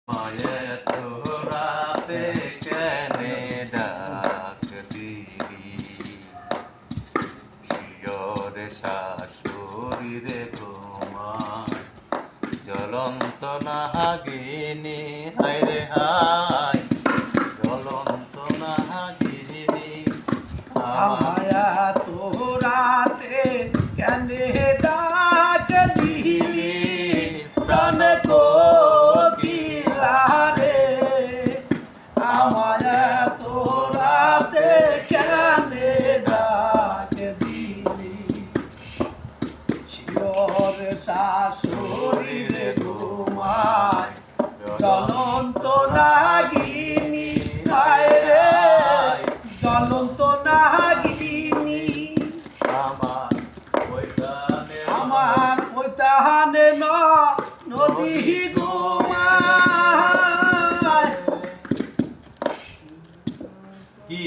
মায়ে তোরাতে কেনে ডাক দিবি শিয়রে শাশুড়িরে তোমার জ্বলন্ত নাগিনী হায় রে হায় জ্বলন্ত নাগিনী আমায়া তোরাতে কেনে ডাক দিলি প্রাণ কোকিলা রে আমায়া তোরাতে কেনে ডাক দিলি শিওর শাশুড়ি রে ঘুমায় জ্বলন্ত নাগিনী হায় রে জ্বলন্ত নাগিনী আমার ওই তাহানে নদী ঘুমায় কি